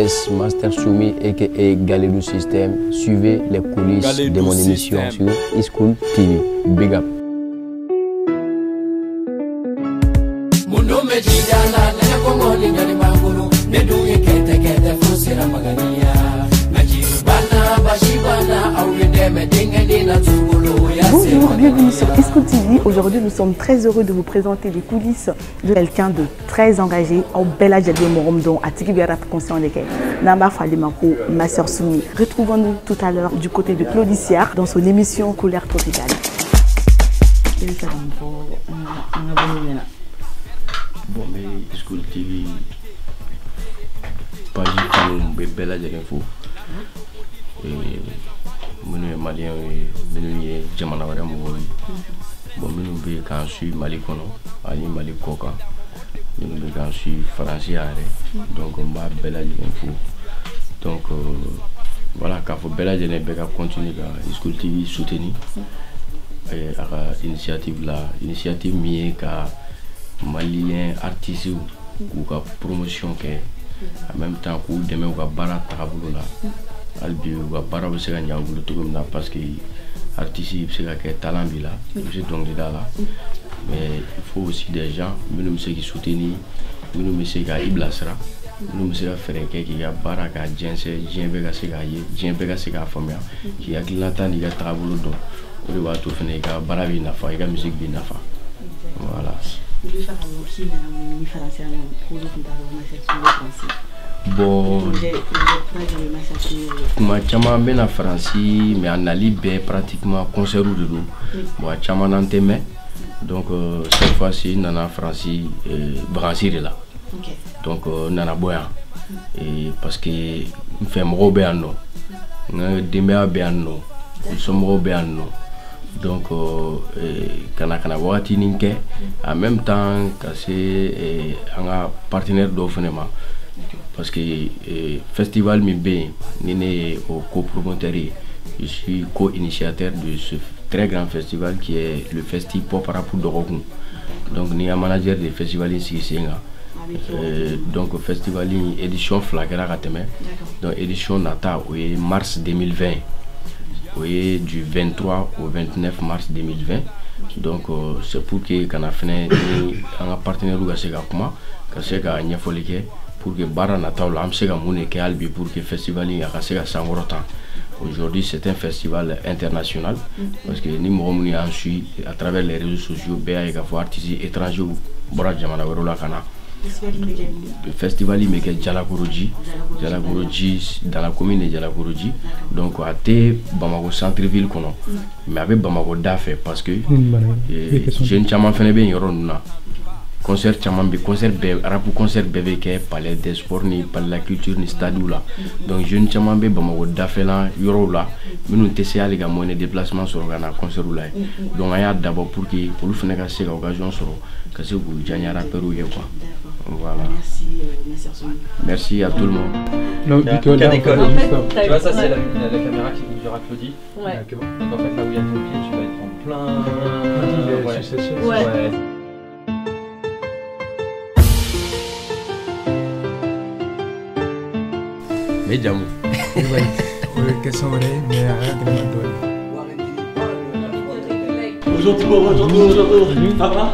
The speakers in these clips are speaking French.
is Master Soumi aka Galédou System. Suivez les coulisses Galédou de mon émission sur iSchool TV. Big up. Bonjour, bienvenue sur iSchool TV. Aujourd'hui, nous sommes très heureux de vous présenter les coulisses de quelqu'un de très engagé au Bella Djadé Moromdon à Tikibera conscient de Namba Falimako, Master Soumi. Retrouvons-nous tout à l'heure du côté de Claudiciard dans son émission Couleur Tropicale. Bon, mais iSchool TV, pas du tout, Bella Djadé Fou. Minu malien minu ye jamana wɛrɛ mɔgɔw ye bon minnu bɛ k'an suit Mali kɔnɔ ani Mali kɔ kan minnu bɛ k'an suit faransi yɛrɛ donc n b'a bɛɛ lajɛlen fo donc voilà k'a fɔ bɛɛ lajɛlen bɛ ka continuer ka iSchool TV soutenir a ka initiative la initiative min ye ka malien artistes k'u ka promotion kɛ en même temps k'u dɛmɛ u ka baara tagabolo la. Albi ou para bɛ se ka ɲɛ u bolo cogo min na parce que artiste bɛ se ka kɛ talent b'i la i bɛ se dɔnkilida la mais il faut aussi des gens minnu bɛ se k'i soutenir minnu bɛ se ka i bilasira minnu bɛ se ka fɛɛrɛ kɛ k'i ka baara ka jɛnsɛn diɲɛ bɛɛ ka se k'a ye diɲɛ bɛɛ ka se k'a faamuya k'i hakilinata n'i ka taabolo dɔn o de b'a to fana i ka baara b'i nafa i ka musique b'i nafa voilà. Bon, kuma caman bɛ na Faransi mais a nali bɛɛ pratiquement concert de don bon a caman n'an tɛ mɛn donc cette fois-ci n nana Faransi vacances de la donc n nana bɔ yan parce que n fɛ mɔgɔw bɛ yan nɔ n ka denbaya bɛ yan nɔ n somɔgɔw bɛ yan nɔ donc kana wagati nin kɛ en même temps ka se an ka partenaire dɔw fana ma. Parce que festival mi be ni ne au copromoteur je suis co-initiateur de ce très grand festival qui est le Festi Pop Rap Dorogun donc ni un manager de festival ici Senga donc festival édition flagra kateme donc édition nata au mars 2020 oui du 23 au 29 mars 2020 donc c'est pour que kana fene ni un partenaire ga se ka kuma ka se ka ɲɛfɔli kɛ pour que bara nataw la am se ka mun kɛ hali bi pour que festival in a ka se ka sankɔrɔta. Aujourd'hui c'est un festival international parce que ni mɔgɔ minnu y'an suit à travers les réseaux sociaux bɛɛ y'a ye k'a fɔ artistes étrangers bɔra jamana wɛrɛw la ka na. Le festival in bɛ kɛ Jalakoroji dans la commune de Jalakoroji donc a tɛ Bamako centre-ville kɔnɔ mais a bɛ Bamako da fɛ parce que jeunes caman fɛnɛ bɛ yen yɔrɔ ninnu na. Concert caman bɛ concert bɛɛ rap concert bɛɛ bɛ kɛ palais des sports ni palais la culture ni stade la donc jeunes caman bɛ Bamako dafɛla yɔrɔw la minnu tɛ se hali ka moyen de déplacement sɔrɔ ka na concert la ye donc an y'a dabɔ pour que olu fana ka se ka occasion sɔrɔ ka se k'u diya rappeurs ye quoi. Voilà. Merci à tout le monde. Donc, tu vois, ça c'est la caméra qui nous dira Claudie. Ouais. Donc en fait là où il y a ton pied, tu vas être en plein. Ouais. Mais jamu. Bonjour. Ça va?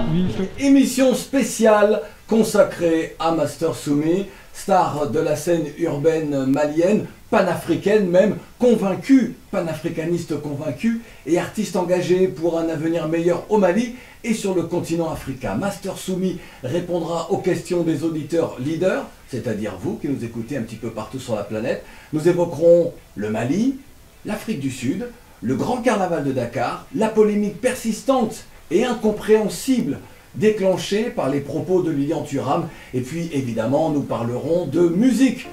Émission spéciale consacrée à Master Soumi, star de la scène urbaine malienne, panafricaine même, convaincu, panafricaniste convaincu et artiste engagé pour un avenir meilleur au Mali et sur le continent africain. Master Soumi répondra aux questions des auditeurs leaders, c'est-à-dire vous qui nous écoutez un petit peu partout sur la planète. Nous évoquerons le Mali, l'Afrique du Sud, le grand carnaval de Dakar, la polémique persistante et incompréhensible déclenchée par les propos de Lilian Thuram, et puis évidemment nous parlerons de musique.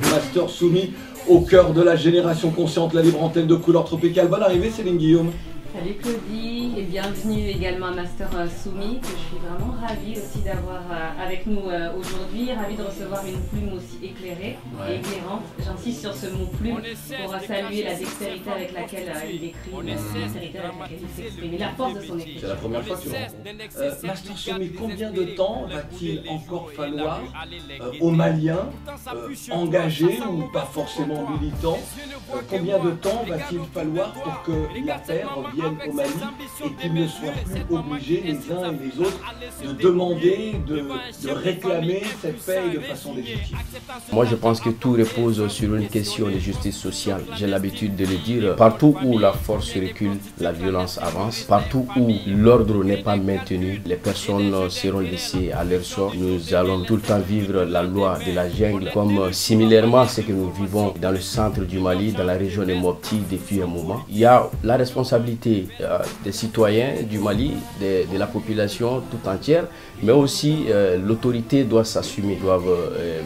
Master Soumi au cœur de la génération consciente, la libre antenne de Couleur Tropicale. Bonne arrivée Céline Guillaume. Salut Claudie et bienvenue également à Master Soumi, que je suis vraiment ravie aussi d'avoir avec nous aujourd'hui, ravie de recevoir une plume aussi éclairée et éclairante. J'insiste sur ce mot plume pour saluer la dextérité avec laquelle il écrit, la dextérité avec laquelle il s'exprime et la force de son écriture. C'est la première fois que tu rencontres. Master Soumi, combien de temps va-t-il encore falloir aux Maliens engagés ou pas forcément militants, combien de temps va-t-il falloir pour que la paix revienne au Mali et qu'ils ne soient plus obligés les uns et les autres de demander, de réclamer cette paix de façon légitime? Moi je pense que tout repose sur une question de justice sociale. J'ai l'habitude de le dire, partout où la force recule, la violence avance. Partout où l'ordre n'est pas maintenu, les personnes seront laissées à leur sort. Nous allons tout le temps vivre la loi de la jungle, comme similairement à ce que nous vivons dans le centre du Mali, dans la région de Mopti depuis un moment. Il y a la responsabilité des citoyens du Mali, de la population tout entière, mais aussi l'autorité doit s'assumer, doivent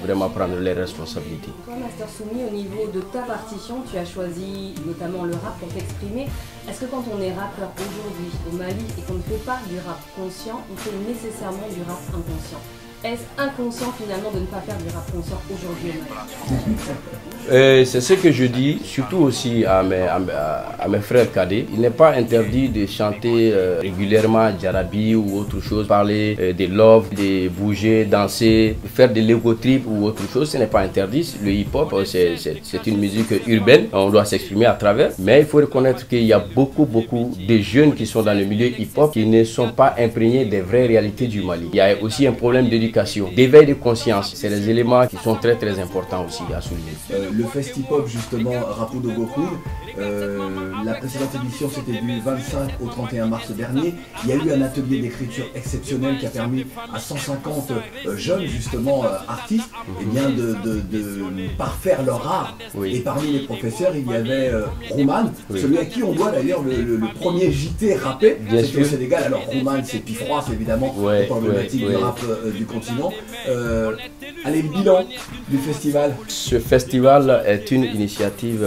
vraiment prendre les responsabilités. Toi, Master Soumi, au niveau de ta partition, tu as choisi notamment le rap pour t'exprimer. Est-ce que quand on est rappeur aujourd'hui au Mali et qu'on ne fait pas du rap conscient, on fait nécessairement du rap inconscient? Est-ce inconscient finalement de ne pas faire du rap conscient aujourd'hui au Mali? C'est ce que je dis, surtout aussi à mes frères cadets. Il n'est pas interdit de chanter régulièrement Jarabi ou autre chose, parler de love, de bouger, danser, faire de l'ego trip ou autre chose. Ce n'est pas interdit. Le hip-hop, c'est une musique urbaine. On doit s'exprimer à travers. Mais il faut reconnaître qu'il y a beaucoup de jeunes qui sont dans le milieu hip-hop qui ne sont pas imprégnés des vraies réalités du Mali. Il y a aussi un problème d'éducation, d'éveil de conscience. C'est des éléments qui sont très importants aussi à souligner. Le Festipop justement, Rapou de Goku, la précédente édition c'était du 25 au 31 mars dernier. Il y a eu un atelier d'écriture exceptionnel qui a permis à 150 jeunes justement artistes de parfaire leur art. Et parmi les professeurs il y avait Rouman, celui à qui on doit d'ailleurs le premier JT rappé. C'était au Sénégal. Alors Rouman c'est Pifroid, c'est évidemment problématique du rap du continent. Allez, le bilan du festival. Ce festival est une initiative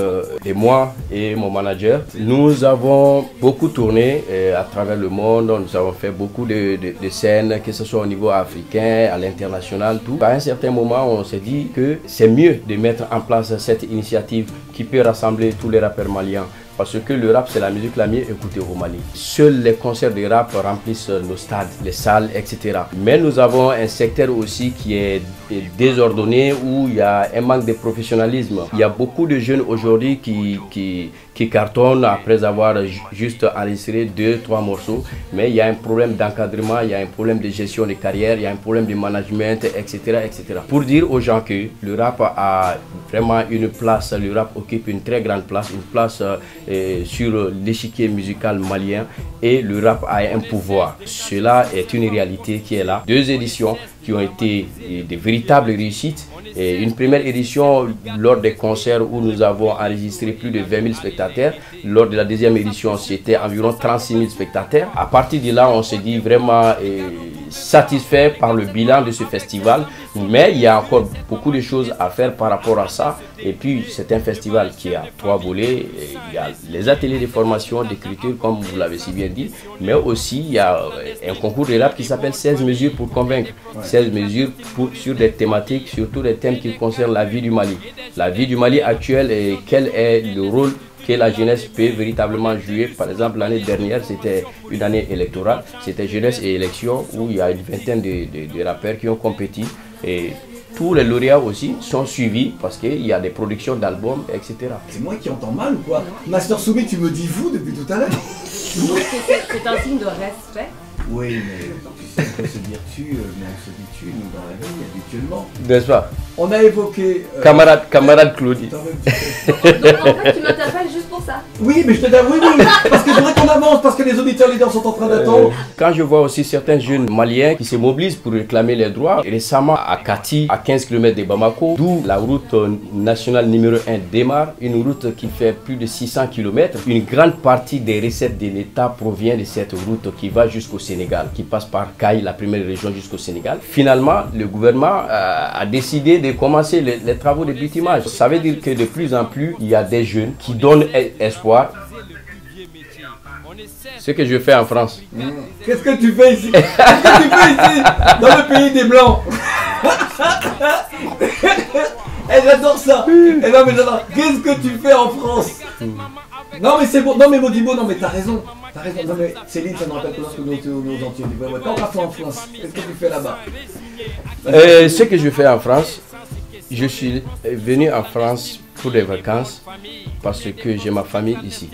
de moi et mon manager. Nous avons beaucoup tourné à travers le monde. Nous avons fait beaucoup de scènes, que ce soit au niveau africain, à l'international, tout. À un certain moment, on s'est dit que c'est mieux de mettre en place cette initiative qui peut rassembler tous les rappeurs maliens. Parce que le rap, c'est la musique la mieux écoutée au Mali. Seuls les concerts de rap remplissent nos stades, les salles, etc. Mais nous avons un secteur aussi qui est désordonné, où il y a un manque de professionnalisme. Il y a beaucoup de jeunes aujourd'hui qui cartonnent après avoir juste enregistré 2-3 morceaux. Mais il y a un problème d'encadrement, il y a un problème de gestion de carrière, il y a un problème de management, etc. etc. Pour dire aux gens que le rap a vraiment une place, le rap occupe une très grande place, une place sur l'échiquier musical malien, et le rap a un pouvoir. Cela est une réalité qui est là. 2 éditions qui ont été de véritables réussites. Et une première édition lors des concerts où nous avons enregistré plus de 20 000 spectateurs. Lors de la deuxième édition, c'était environ 36 000 spectateurs. À partir de là, on s'est dit vraiment satisfait par le bilan de ce festival. Mais il y a encore beaucoup de choses à faire par rapport à ça. Et puis, c'est un festival qui a 3 volets. Il y a les ateliers de formation, d'écriture, comme vous l'avez si bien dit. Mais aussi, il y a un concours de rap qui s'appelle 16 mesures pour convaincre. 16 mesures sur des thématiques, surtout des thèmes qui concernent la vie du Mali. La vie du Mali actuelle et quel est le rôle que la jeunesse peut véritablement jouer. Par exemple, l'année dernière, c'était une année électorale. C'était jeunesse et élection, où il y a une vingtaine de rappeurs qui ont compétit. Et tous les lauréats aussi sont suivis parce qu'il y a des productions d'albums, etc. C'est moi qui entends mal ou quoi? Master Soumi, tu me dis vous depuis tout à l'heure? C'est un signe de respect. Oui, mais tu sais, on peut se dire tu, mais on se dit tu, nous, dans la vie, habituellement. N'est-ce pas? On a évoqué... Camarade Claudie. Donc en fait, tu m'interpelles juste pour ça? Oui, mais je te dis oui, parce que je voudrais qu'on avance, parce que les auditeurs leaders sont en train d'attendre. Quand je vois aussi certains jeunes maliens qui se mobilisent pour réclamer les droits, récemment à Kati, à 15 km de Bamako, d'où la route nationale numéro 1 démarre, une route qui fait plus de 600 km. Une grande partie des recettes de l'État provient de cette route qui va jusqu'au Sénégal, qui passe par Kaï, la première région, jusqu'au Sénégal. Finalement, le gouvernement a décidé de commencer les travaux de bitumage. Ça veut dire que de plus en plus, il y a des jeunes qui donnent espoir. Ce que je fais en France. Qu'est-ce que tu fais ici? Qu'est-ce que tu fais ici? Dans le pays des Blancs. Eh, j'adore ça. Eh non, mais j'adore. Qu'est-ce que tu fais en France? Non, mais c'est bon. Non, mais Modibo, non, mais t'as raison. T'as raison. Non, mais Céline, ça me rappelle que lorsque nos entiers disent ouais, quand on part en France, qu'est-ce que tu fais là-bas? Ce que je fais en France, je suis venu en France pour des vacances parce que j'ai ma famille ici.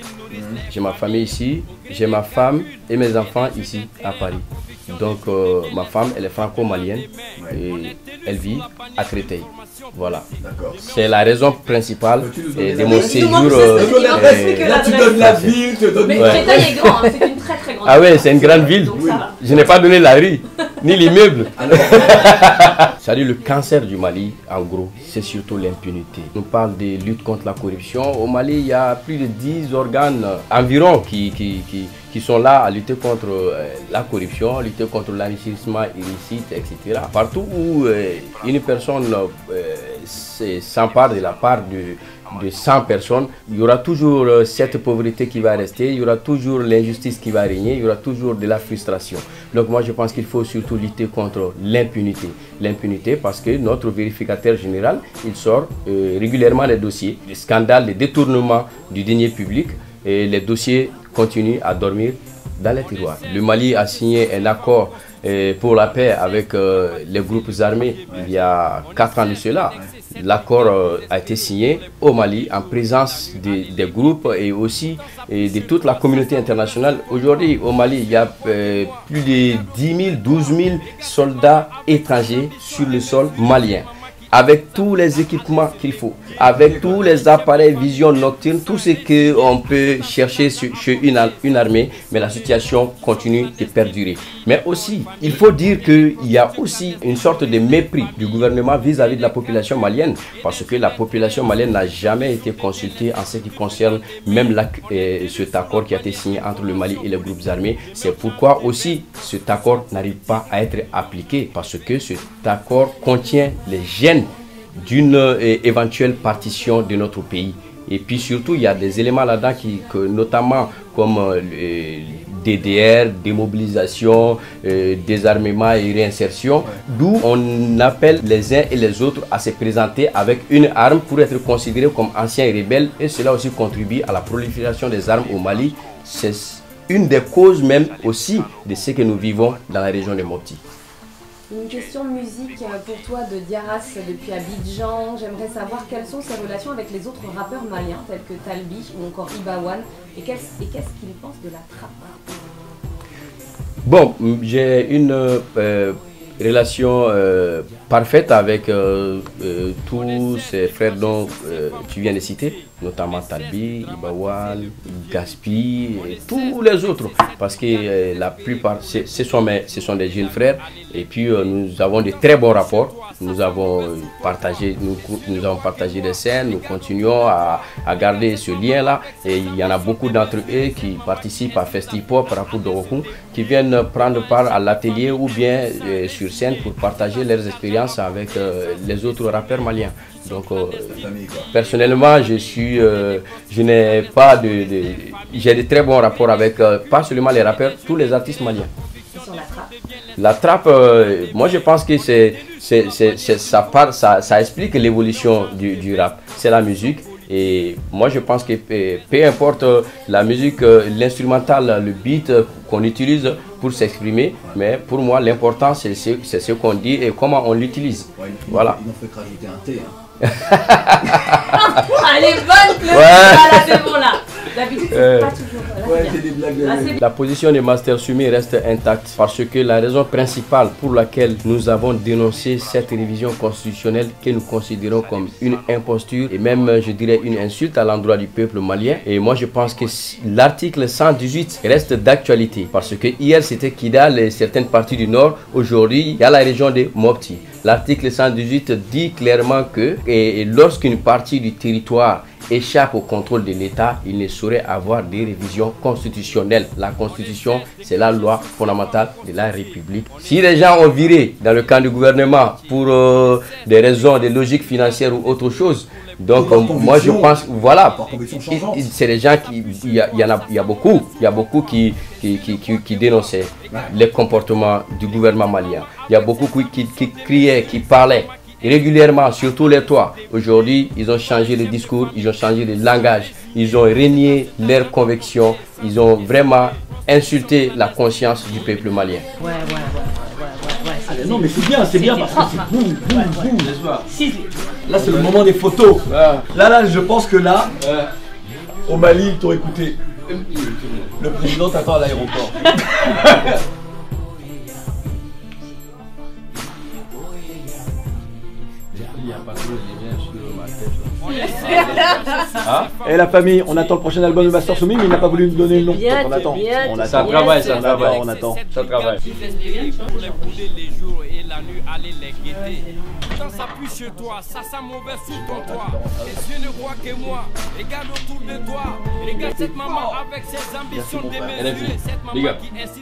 J'ai ma famille ici, j'ai ma femme et mes enfants ici à Paris. Donc ma femme, elle est franco-malienne et elle vit à Créteil. Voilà. C'est la raison principale de mon séjour. Là, tu donnes la ville, tu donnes... Mais Créteil est grand, hein, c'est une très très grande ville. Ah ouais, c'est une grande ville. Je n'ai pas donné la rue, ni l'immeuble. C'est-à-dire le cancer du Mali, en gros, c'est surtout l'impunité. On parle de lutte contre la corruption. Au Mali, il y a plus de 10 organes environ qui sont là à lutter contre la corruption, lutter contre l'enrichissement illicite, etc. Partout où une personne s'empare de la part de 100 personnes, il y aura toujours cette pauvreté qui va rester, il y aura toujours l'injustice qui va régner, il y aura toujours de la frustration. Donc moi je pense qu'il faut surtout lutter contre l'impunité. L'impunité parce que notre vérificateur général, il sort régulièrement les dossiers, les scandales, les détournements du denier public, et les dossiers continuent à dormir dans les tiroirs. Le Mali a signé un accord pour la paix avec les groupes armés il y a 4 ans de cela. L'accord a été signé au Mali en présence des groupes et aussi de toute la communauté internationale. Aujourd'hui au Mali, il y a plus de 10 000, 12 000 soldats étrangers sur le sol malien, avec tous les équipements qu'il faut, avec tous les appareils vision nocturne, tout ce qu'on peut chercher chez une armée, mais la situation continue de perdurer. Mais aussi, il faut dire qu'il y a aussi une sorte de mépris du gouvernement vis-à-vis de la population malienne, parce que la population malienne n'a jamais été consultée en ce qui concerne même cet accord qui a été signé entre le Mali et les groupes armés. C'est pourquoi aussi cet accord n'arrive pas à être appliqué, parce que cet accord contient les gènes d'une éventuelle partition de notre pays. Et puis surtout, il y a des éléments là-dedans notamment comme DDR, démobilisation, désarmement et réinsertion, d'où on appelle les uns et les autres à se présenter avec une arme pour être considérés comme anciens et rebelles, et cela aussi contribue à la prolifération des armes au Mali. C'est une des causes même aussi de ce que nous vivons dans la région de Mopti. Une question de musique pour toi de Diarras depuis Abidjan. J'aimerais savoir quelles sont ses relations avec les autres rappeurs maliens tels que Talbi ou encore Ibawan et qu'est-ce qu'il pense de la trappe. Bon, j'ai une relation parfaite avec tous ces frères dont tu viens de citer, notamment Talbi, Ibawan, Gaspi et tous les autres, parce que la plupart, ce sont des jeunes frères, et puis nous avons de très bons rapports. Nous avons partagé des scènes, nous continuons à garder ce lien-là, et il y en a beaucoup d'entre eux qui participent à Festipop, Rapport de Roku, qui viennent prendre part à l'atelier ou bien sur scène pour partager leurs expériences avec les autres rappeurs maliens. Donc personnellement, je n'ai pas j'ai de très bons rapports avec pas seulement les rappeurs, tous les artistes maliens. Sur la trappe. La trappe, moi je pense que ça explique l'évolution du rap. C'est la musique. Et moi je pense que peu importe la musique, l'instrumental, le beat qu'on utilise pour s'exprimer, mais pour moi l'important c'est ce qu'on dit et comment on l'utilise. Ouais, voilà. Il n'en fait que rajouter un thé. Hein. Elle est bonne, voilà, c'est bon là. D'habitude, c'est pas toujours. La position de Master Soumi reste intacte parce que la raison principale pour laquelle nous avons dénoncé cette révision constitutionnelle que nous considérons comme une imposture et même je dirais une insulte à l'endroit du peuple malien. Et moi je pense que l'article 118 reste d'actualité parce que hier c'était Kidal et certaines parties du nord, aujourd'hui il y a la région de Mopti. L'article 118 dit clairement que lorsqu'une partie du territoire échappe au contrôle de l'État, il ne saurait avoir des révisions constitutionnelles. La Constitution, c'est la loi fondamentale de la République. Si les gens ont viré dans le camp du gouvernement pour des raisons de logique financière ou autre chose, donc moi je pense, voilà, c'est les gens qui, il y a beaucoup qui dénonçaient les comportements du gouvernement malien. Il y a beaucoup qui criaient, qui parlaient régulièrement sur tous les toits. Aujourd'hui, ils ont changé le discours, ils ont changé le langage, ils ont renié leurs convictions, ils ont vraiment insulté la conscience du peuple malien. Non mais c'est bien parce que c'est boum, boum, boum. Là c'est le moment des photos. Là je pense que là, au Mali, ils t'ont écouté. Le président t'attend à l'aéroport. Et la famille, on attend le prochain album de Master Soumi, mais il n'a pas voulu nous donner le nom. Donc on attend. Ça travaille, ça travaille. On attend. Ça travaille. Quand ça pue chez toi, ça sent mauvais sous ton toit. Les yeux ne voient que moi, regarde autour de toi. Regarde cette maman avec ses ambitions démesurées. Cette maman qui incite